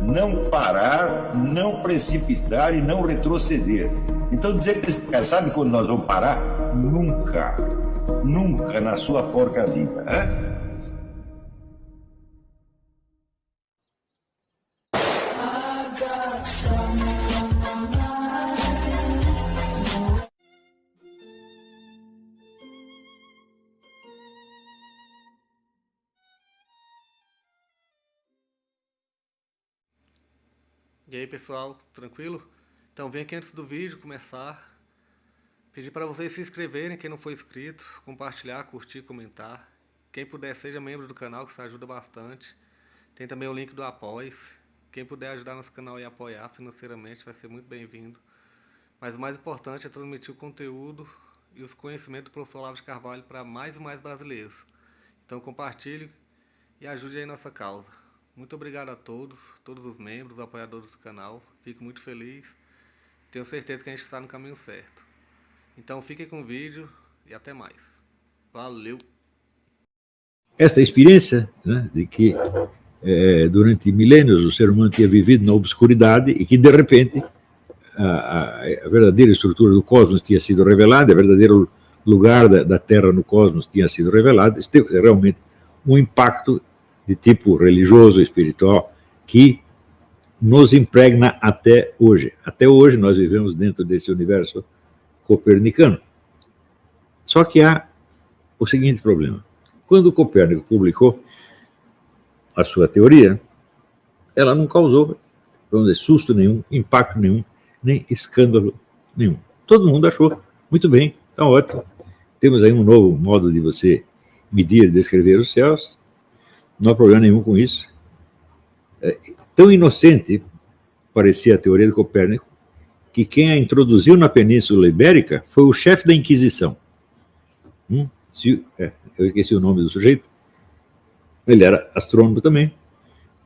não parar, não precipitar e não retroceder. Então dizer para esse cara, sabe quando nós vamos parar? Nunca. Nunca na sua porca vida. Né? E aí pessoal, tranquilo? Então vem aqui antes do vídeo começar, pedir para vocês se inscreverem, quem não for inscrito, compartilhar, curtir, comentar. Quem puder seja membro do canal, que isso ajuda bastante. Tem também o link do Apoia-se. Quem puder ajudar nosso canal e apoiar financeiramente vai ser muito bem-vindo. Mas o mais importante é transmitir o conteúdo e os conhecimentos do professor Olavo de Carvalho para mais e mais brasileiros. Então compartilhe e ajude aí nossa causa. Muito obrigado a todos os membros, apoiadores do canal. Fico muito feliz. Tenho certeza que a gente está no caminho certo. Então fiquem com o vídeo e até mais. Valeu! Esta experiência, né, de que durante milênios o ser humano tinha vivido na obscuridade e que de repente a verdadeira estrutura do cosmos tinha sido revelada, o verdadeiro lugar da Terra no cosmos tinha sido revelado, isso teve realmente um impacto de tipo religioso, espiritual, que nos impregna até hoje. Até hoje nós vivemos dentro desse universo copernicano. Só que há o seguinte problema. Quando Copérnico publicou a sua teoria, ela não causou, vamos dizer, susto nenhum, impacto nenhum, nem escândalo nenhum. Todo mundo achou, muito bem, está ótimo. Temos aí um novo modo de você medir e descrever os céus, não há problema nenhum com isso. Tão inocente parecia a teoria de Copérnico que quem a introduziu na Península Ibérica foi o chefe da Inquisição. Eu esqueci o nome do sujeito. Ele era astrônomo também.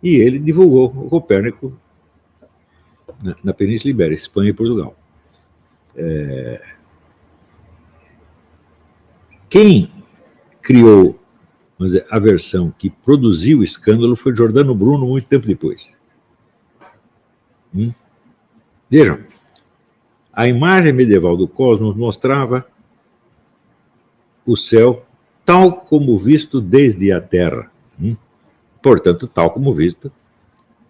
E ele divulgou o Copérnico na Península Ibérica, Espanha e Portugal. Quem criou, mas a versão que produziu o escândalo foi Giordano Bruno muito tempo depois. Vejam, a imagem medieval do cosmos mostrava o céu tal como visto desde a Terra. Portanto, tal como visto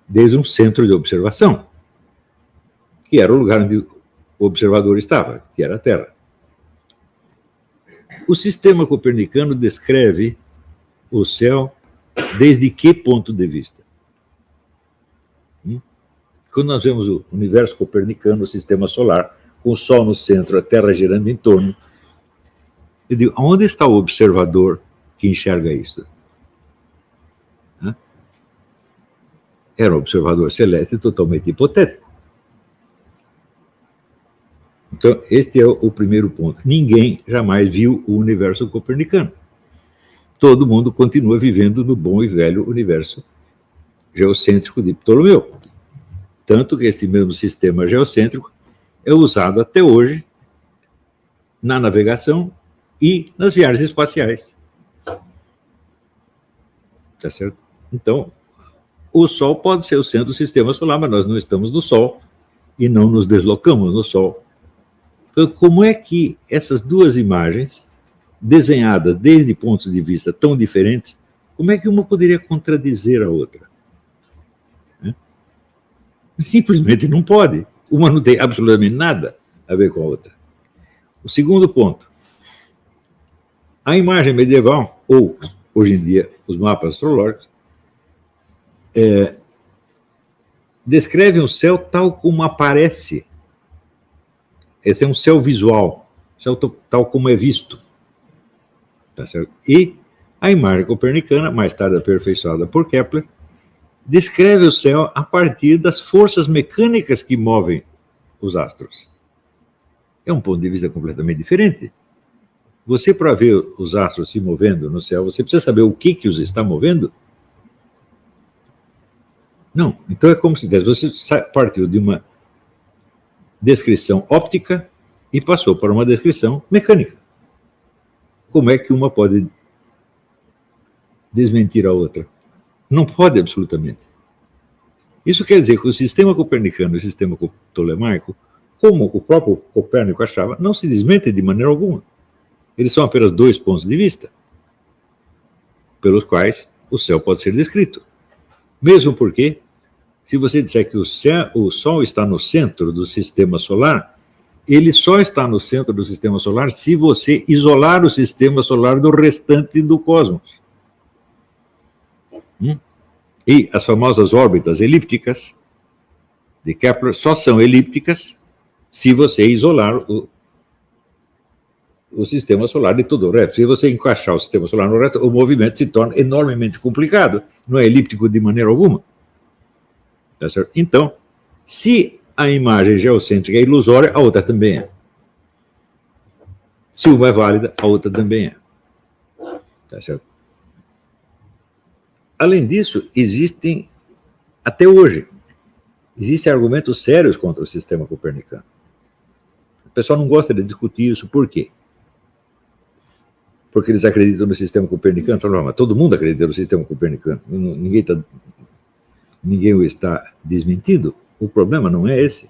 desde um centro de observação, que era o lugar onde o observador estava, que era a Terra. O sistema copernicano descreve o céu desde que ponto de vista? Quando nós vemos o universo copernicano, o sistema solar, com o Sol no centro, a Terra girando em torno, eu digo, onde está o observador que enxerga isso? Era um observador celeste totalmente hipotético. Então, este é o primeiro ponto. Ninguém jamais viu o universo copernicano. Todo mundo continua vivendo no bom e velho universo geocêntrico de Ptolomeu. Tanto que esse mesmo sistema geocêntrico é usado até hoje na navegação e nas viagens espaciais. Tá certo? Então, o Sol pode ser o centro do sistema solar, mas nós não estamos no Sol e não nos deslocamos no Sol. Então, como é que essas duas imagens, desenhadas desde pontos de vista tão diferentes, como é que uma poderia contradizer a outra? Simplesmente não pode. Uma não tem absolutamente nada a ver com a outra. O segundo ponto. A imagem medieval, ou hoje em dia os mapas astrológicos, descrevem o céu tal como aparece. Esse é um céu visual, céu tal como é visto. Tá certo? E a imagem copernicana, mais tarde aperfeiçoada por Kepler, descreve o céu a partir das forças mecânicas que movem os astros. É um ponto de vista completamente diferente. Você, para ver os astros se movendo no céu, você precisa saber o que os está movendo? Não. Então é como se você partiu de uma descrição óptica e passou para uma descrição mecânica. Como é que uma pode desmentir a outra? Não pode, absolutamente. Isso quer dizer que o sistema copernicano e o sistema ptolemaico, como o próprio Copérnico achava, não se desmentem de maneira alguma. Eles são apenas dois pontos de vista pelos quais o céu pode ser descrito. Mesmo porque, se você disser que o Sol está no centro do sistema solar, ele só está no centro do sistema solar se você isolar o sistema solar do restante do cosmos. E as famosas órbitas elípticas de Kepler só são elípticas se você isolar o sistema solar de todo o resto. Se você encaixar o sistema solar no resto, o movimento se torna enormemente complicado, não é elíptico de maneira alguma. Tá certo? Então, se a imagem geocêntrica é ilusória, a outra também é. Se uma é válida, a outra também é. Tá certo? Além disso, até hoje, existem argumentos sérios contra o sistema copernicano. O pessoal não gosta de discutir isso. Por quê? Porque eles acreditam no sistema copernicano. Mas todo mundo acredita no sistema copernicano. Ninguém o está desmentindo. O problema não é esse.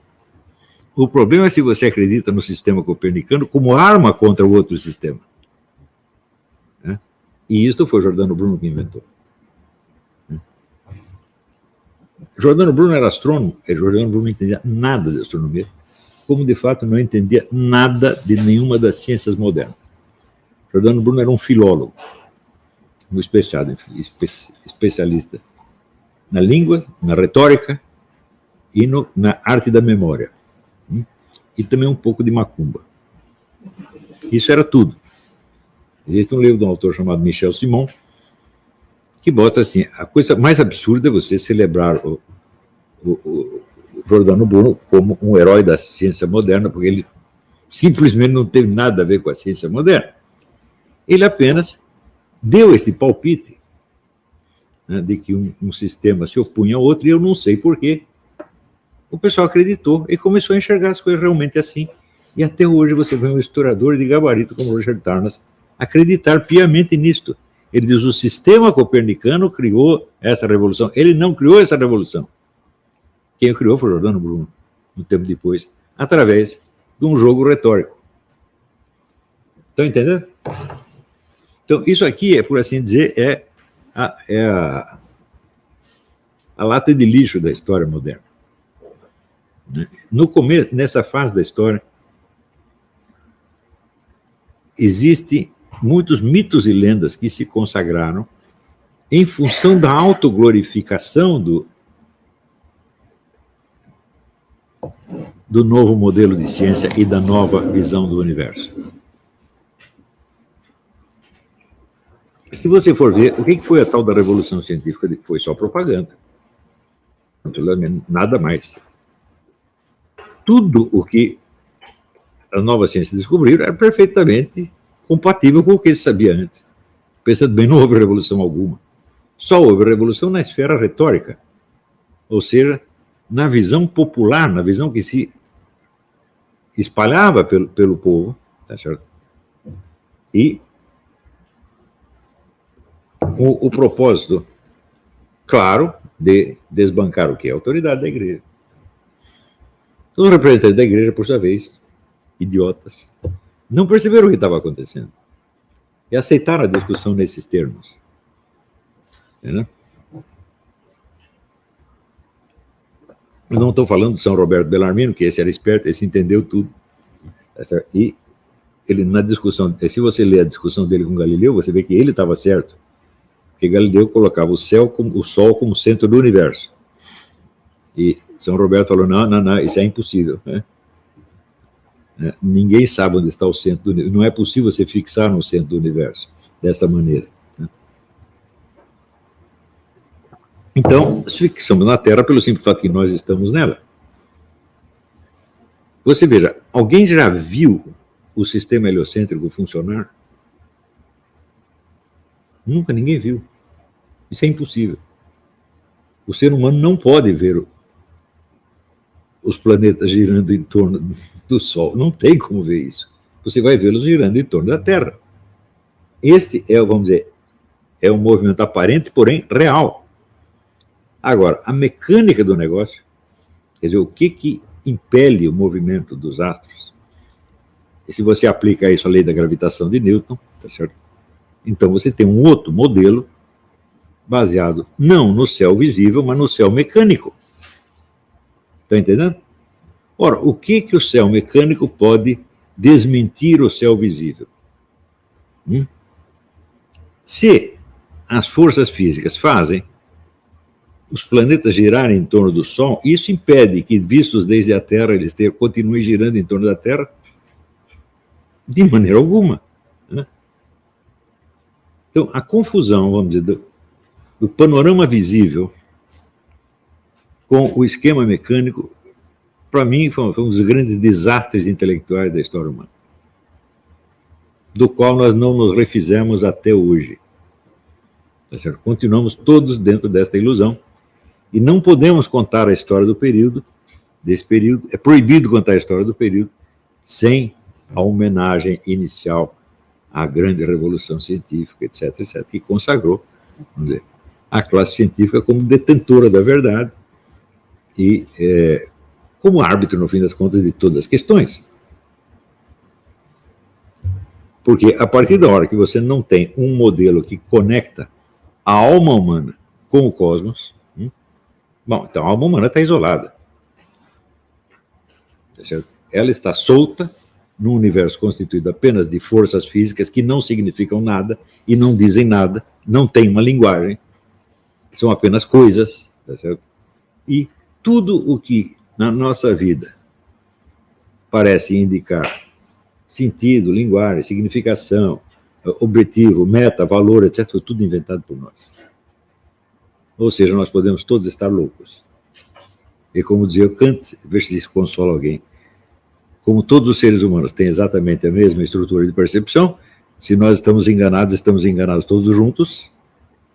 O problema é se você acredita no sistema copernicano como arma contra o outro sistema. E isso foi Giordano Bruno que inventou. Giordano Bruno era astrônomo, e Giordano Bruno não entendia nada de astronomia, como de fato não entendia nada de nenhuma das ciências modernas. Giordano Bruno era um filólogo, um especialista na língua, na retórica e na arte da memória. E também um pouco de macumba. Isso era tudo. Existe um livro de um autor chamado Michel Simon, que mostra assim, a coisa mais absurda é você celebrar o Giordano Bruno como um herói da ciência moderna, porque ele simplesmente não teve nada a ver com a ciência moderna. Ele apenas deu este palpite, né, de que um sistema se opunha ao outro, e eu não sei porquê. O pessoal acreditou e começou a enxergar as coisas realmente assim. E até hoje você vê um historiador de gabarito como Roger Tarnas acreditar piamente nisto. Ele diz, o sistema copernicano criou essa revolução. Ele não criou essa revolução. Quem o criou foi Giordano Bruno, um tempo depois, através de um jogo retórico. Estão entendendo? Então, isso aqui, por assim dizer, é a lata de lixo da história moderna. No começo, nessa fase da história, existem muitos mitos e lendas que se consagraram em função da autoglorificação do novo modelo de ciência e da nova visão do universo. Se você for ver, o que foi a tal da revolução científica? Foi só propaganda. Nada mais. Tudo o que as novas ciências descobriram era perfeitamente compatível com o que eles sabiam antes. Pensando bem, não houve revolução alguma. Só houve revolução na esfera retórica. Ou seja, na visão popular, na visão que se espalhava pelo povo, tá certo? E com o propósito, claro, de desbancar o quê? A autoridade da igreja. Os representantes da igreja, por sua vez, idiotas, não perceberam o que estava acontecendo e aceitaram a discussão nesses termos. Né? Eu não estou falando de São Roberto Bellarmino, que esse era esperto, esse entendeu tudo. E ele, na discussão, se você ler a discussão dele com Galileu, você vê que ele estava certo, porque Galileu colocava o Sol como centro do universo. E São Roberto falou, não, isso é impossível. Né? Ninguém sabe onde está o centro do universo. Não é possível você fixar no centro do universo dessa maneira. Né? Então, fixamos na Terra pelo simples fato que nós estamos nela. Você veja, alguém já viu o sistema heliocêntrico funcionar? Nunca ninguém viu. Isso é impossível. O ser humano não pode ver os planetas girando em torno do Sol. Não tem como ver isso. Você vai vê-los girando em torno da Terra. Este é, vamos dizer, é um movimento aparente, porém real. Agora, a mecânica do negócio, quer dizer, o que impele o movimento dos astros? E se você aplica isso à lei da gravitação de Newton, tá certo? Então você tem um outro modelo baseado não no céu visível, mas no céu mecânico. Está entendendo? Ora, o que o céu mecânico pode desmentir o céu visível? Se as forças físicas fazem os planetas girarem em torno do Sol, isso impede que, vistos desde a Terra, eles continuem girando em torno da Terra? De maneira alguma. Né? Então, a confusão, vamos dizer, do panorama visível com o esquema mecânico, para mim, foi um dos grandes desastres intelectuais da história humana, do qual nós não nos refizemos até hoje. Tá certo? Continuamos todos dentro desta ilusão e não podemos contar a história do período, desse período, é proibido contar a história do período sem a homenagem inicial à grande revolução científica, etc., etc., que consagrou, vamos dizer, a classe científica como detentora da verdade e como árbitro, no fim das contas, de todas as questões. Porque a partir da hora que você não tem um modelo que conecta a alma humana com o cosmos, bom, então a alma humana está isolada. Tá certo? Ela está solta num universo constituído apenas de forças físicas que não significam nada e não dizem nada, não têm uma linguagem, são apenas coisas, tá certo? E tudo o que na nossa vida parece indicar sentido, linguagem, significação, objetivo, meta, valor, etc., foi tudo inventado por nós. Ou seja, nós podemos todos estar loucos. E como dizia Kant, veja se consola alguém, como todos os seres humanos têm exatamente a mesma estrutura de percepção, se nós estamos enganados todos juntos,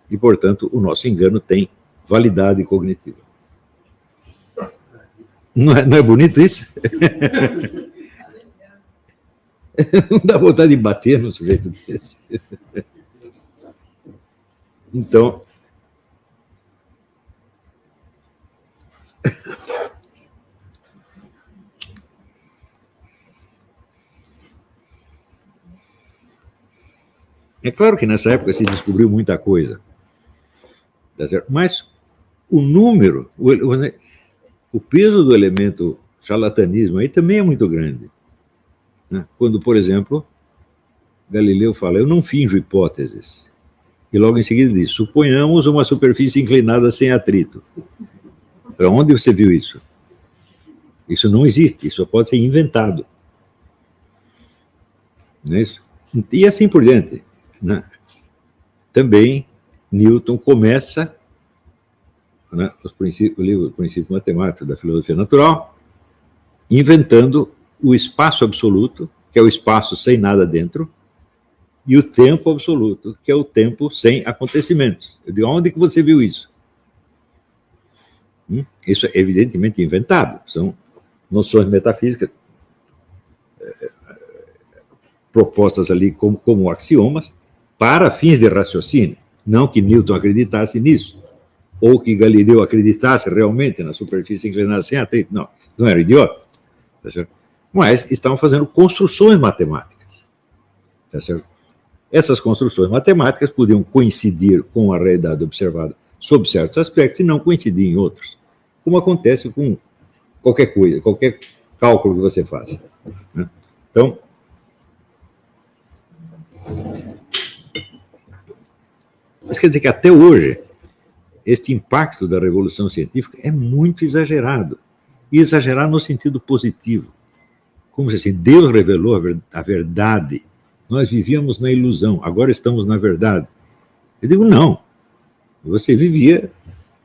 e, portanto, o nosso engano tem validade cognitiva. Não é bonito isso? Não dá vontade de bater no sujeito desse. Então, é claro que nessa época se descobriu muita coisa, tá certo? Mas o número, o peso do elemento charlatanismo aí também é muito grande. Né? Quando, por exemplo, Galileu fala, eu não finjo hipóteses. E logo em seguida diz, suponhamos uma superfície inclinada sem atrito. Para onde você viu isso? Isso não existe, isso pode ser inventado. Não é isso? E assim por diante. Né? Também Newton começa, né, o livro Princípio Matemático da Filosofia Natural, inventando o espaço absoluto, que é o espaço sem nada dentro, e o tempo absoluto, que é o tempo sem acontecimentos. Eu digo, onde que você viu isso? Isso é evidentemente inventado, são noções metafísicas propostas ali como axiomas para fins de raciocínio, não que Newton acreditasse nisso, ou que Galileu acreditasse realmente na superfície inclinada sem atrito, não era idiota, tá certo? Mas estavam fazendo construções matemáticas, tá certo? Essas construções matemáticas podiam coincidir com a realidade observada sob certos aspectos e não coincidir em outros, como acontece com qualquer coisa, qualquer cálculo que você faça. Né? Então, isso quer dizer que até hoje, este impacto da revolução científica é muito exagerado, e exagerado no sentido positivo. Como se assim, Deus revelou a verdade, nós vivíamos na ilusão, agora estamos na verdade. Eu digo, não, você vivia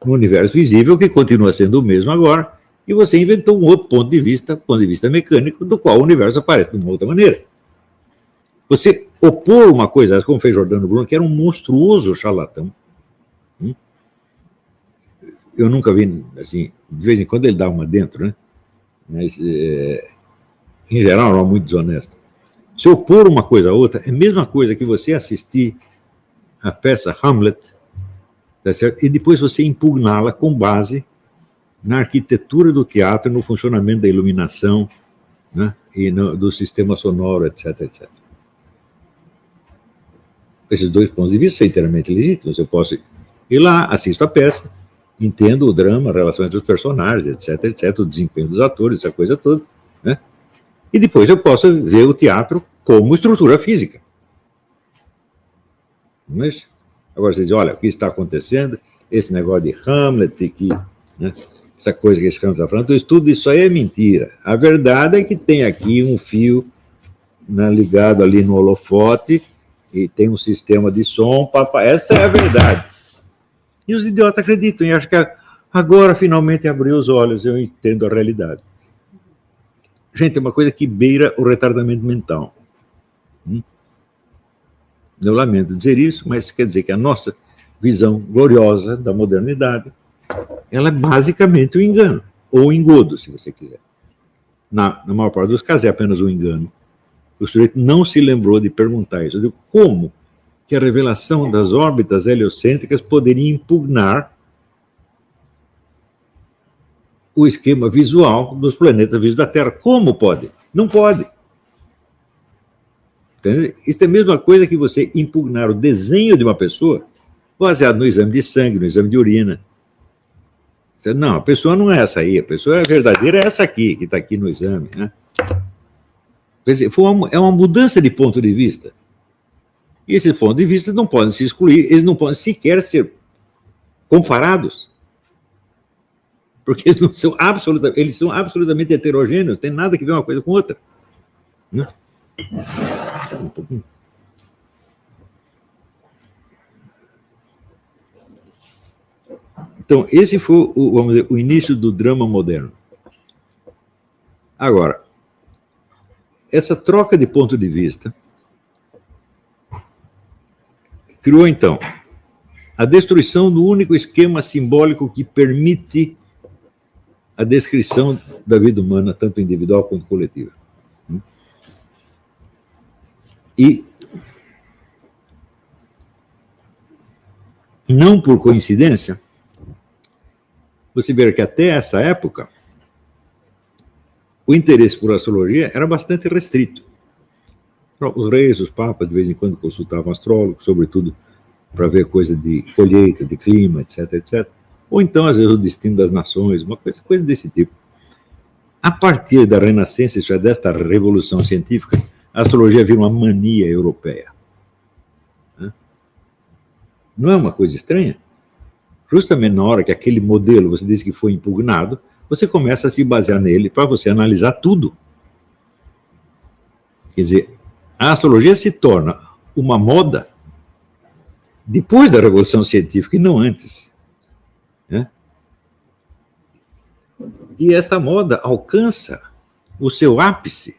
no universo visível, que continua sendo o mesmo agora, e você inventou um outro ponto de vista mecânico, do qual o universo aparece de uma outra maneira. Você opor uma coisa, como fez Giordano Bruno, que era um monstruoso charlatão. Eu nunca vi, assim, de vez em quando ele dá uma dentro, né? Mas, em geral, não é muito desonesto. Se opor uma coisa a outra, é a mesma coisa que você assistir a peça Hamlet tá certo? E depois você impugná-la com base na arquitetura do teatro, no funcionamento da iluminação, né? E do sistema sonoro, etc, etc. Esses dois pontos de vista são inteiramente legítimos. Eu posso ir lá, assisto a peça, entendo o drama, a relação entre os personagens, etc, etc, o desempenho dos atores, essa coisa toda, né? E depois eu posso ver o teatro como estrutura física. Mas, agora você diz, olha, o que está acontecendo, esse negócio de Hamlet, que, né, essa coisa que esse Hamlet está falando, tudo isso aí é mentira. A verdade é que tem aqui um fio, né, ligado ali no holofote, e tem um sistema de som, essa é a verdade. E os idiotas acreditam, e acham que agora finalmente abriu os olhos, eu entendo a realidade. Gente, é uma coisa que beira o retardamento mental. Eu lamento dizer isso, mas quer dizer que a nossa visão gloriosa da modernidade, ela é basicamente um engano, ou um engodo, se você quiser. Na maior parte dos casos é apenas um engano. O sujeito não se lembrou de perguntar isso. Eu digo, como que a revelação das órbitas heliocêntricas poderia impugnar o esquema visual dos planetas vivos da Terra? Como pode? Não pode. Entendeu? Isso é a mesma coisa que você impugnar o desenho de uma pessoa baseado no exame de sangue, no exame de urina. Você, não, a pessoa não é essa aí, a pessoa verdadeira é essa aqui, que está aqui no exame, né? Quer dizer, é uma mudança de ponto de vista. E esses pontos de vista não podem se excluir, eles não podem sequer ser comparados. Porque eles são absolutamente heterogêneos, não tem nada que ver uma coisa com outra. Né? Então, esse foi, vamos dizer, o início do drama moderno. Agora, essa troca de ponto de vista criou, então, a destruição do único esquema simbólico que permite a descrição da vida humana, tanto individual quanto coletiva. E, não por coincidência, você vê que até essa época, o interesse por astrologia era bastante restrito. Os reis, os papas, de vez em quando consultavam astrólogos, sobretudo para ver coisa de colheita, de clima, etc, etc. Ou então, às vezes, o destino das nações, uma coisa desse tipo. A partir da Renascença, isso é, desta revolução científica, a astrologia vira uma mania europeia. Não é uma coisa estranha? Justamente na hora que aquele modelo, você disse que foi impugnado, você começa a se basear nele para você analisar tudo. Quer dizer, a astrologia se torna uma moda depois da Revolução Científica e não antes. Né? E esta moda alcança o seu ápice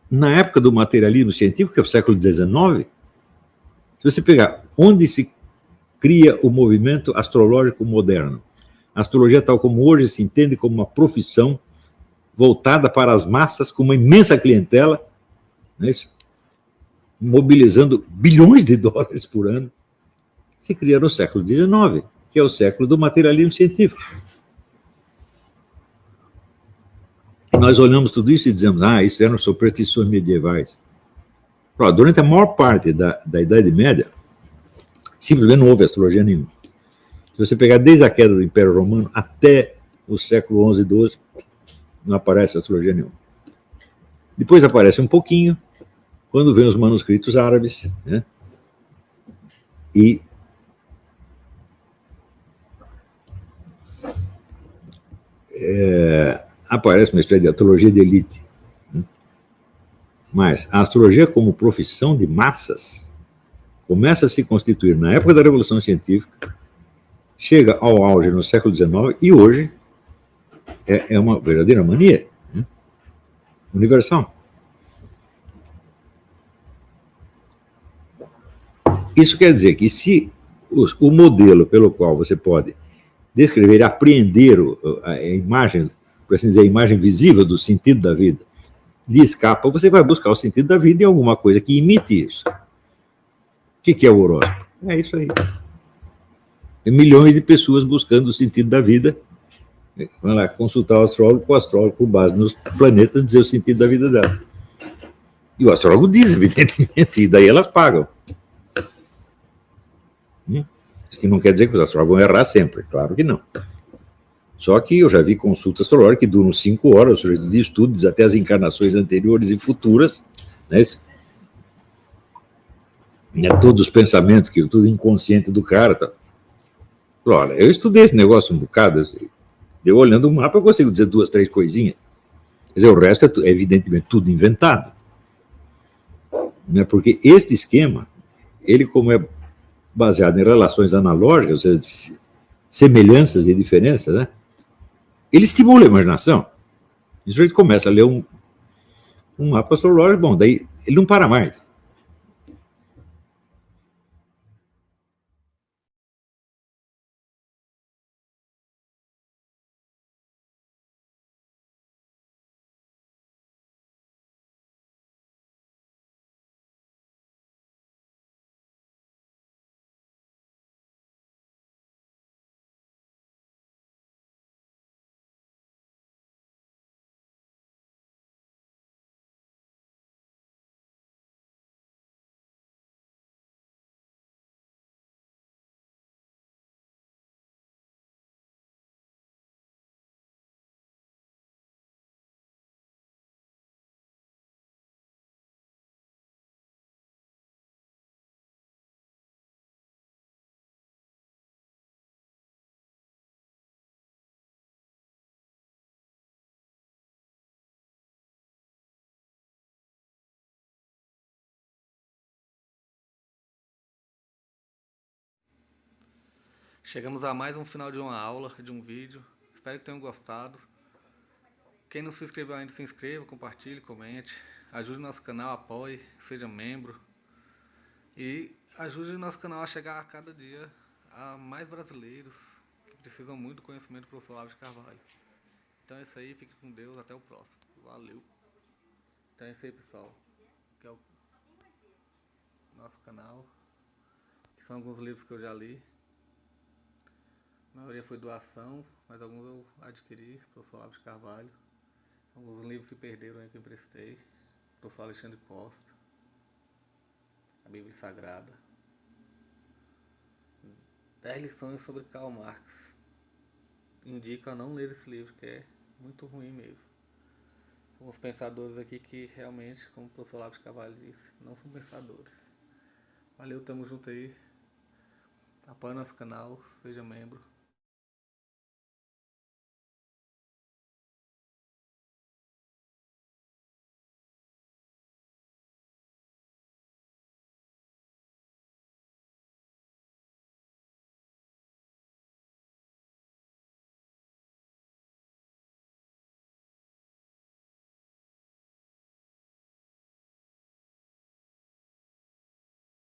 na época do materialismo científico, que é o século XIX. Se você pegar onde se cria o movimento astrológico moderno, a astrologia, tal como hoje se entende como uma profissão voltada para as massas, com uma imensa clientela, não é isso? Mobilizando bilhões de dólares por ano, se cria no século XIX, que é o século do materialismo científico. Nós olhamos tudo isso e dizemos, isso eram superstições medievais. Durante a maior parte da Idade Média, simplesmente não houve astrologia nenhuma. Se você pegar desde a queda do Império Romano até o século XI e XII, não aparece astrologia nenhuma. Depois aparece um pouquinho, quando vem os manuscritos árabes, né? E aparece uma espécie de astrologia de elite. Né? Mas a astrologia como profissão de massas começa a se constituir na época da Revolução Científica, chega ao auge no século XIX e hoje é uma verdadeira mania, né? Universal. Isso quer dizer que se o modelo pelo qual você pode descrever, apreender a imagem, por assim dizer, a imagem visível do sentido da vida, lhe escapa, você vai buscar o sentido da vida em alguma coisa que imite isso. O que é o horóscopo? É isso aí. Tem milhões de pessoas buscando o sentido da vida. Vai lá consultar o astrólogo, com base nos planetas, dizer o sentido da vida dela. E o astrólogo diz, evidentemente, e daí elas pagam. Isso que não quer dizer que os astrólogos vão errar sempre, claro que não. Só que eu já vi consultas astrológicas que duram 5 horas, de estudos até as encarnações anteriores e futuras, né? Todos os pensamentos, tudo inconsciente do cara. Tá. Olha, eu estudei esse negócio um bocado, eu olhando o mapa eu consigo dizer 2, 3 coisinhas. Quer dizer, o resto é evidentemente tudo inventado. Né? Porque este esquema, ele como é baseado em relações analógicas, ou seja, semelhanças e diferenças, né? Ele estimula a imaginação. E a gente começa a ler um mapa astrológico, bom, daí ele não para mais. Chegamos a mais um final de uma aula, de um vídeo. Espero que tenham gostado. Quem não se inscreveu ainda, se inscreva, compartilhe, comente. Ajude o nosso canal, apoie, seja membro. E ajude o nosso canal a chegar a cada dia a mais brasileiros que precisam muito do conhecimento do professor Olavo de Carvalho. Então é isso aí, fique com Deus, até o próximo. Valeu. Então é isso aí, pessoal. Que é o nosso canal. Que são alguns livros que eu já li. A maioria foi doação, mas alguns eu adquiri, professor Olavo de Carvalho. Alguns livros se perderam aí que eu emprestei. Professor Alexandre Costa. A Bíblia Sagrada. 10 lições sobre Karl Marx. Indico a não ler esse livro, que é muito ruim mesmo. Alguns pensadores aqui que realmente, como o professor Olavo de Carvalho disse, não são pensadores. Valeu, tamo junto aí. Apoie nosso canal, seja membro.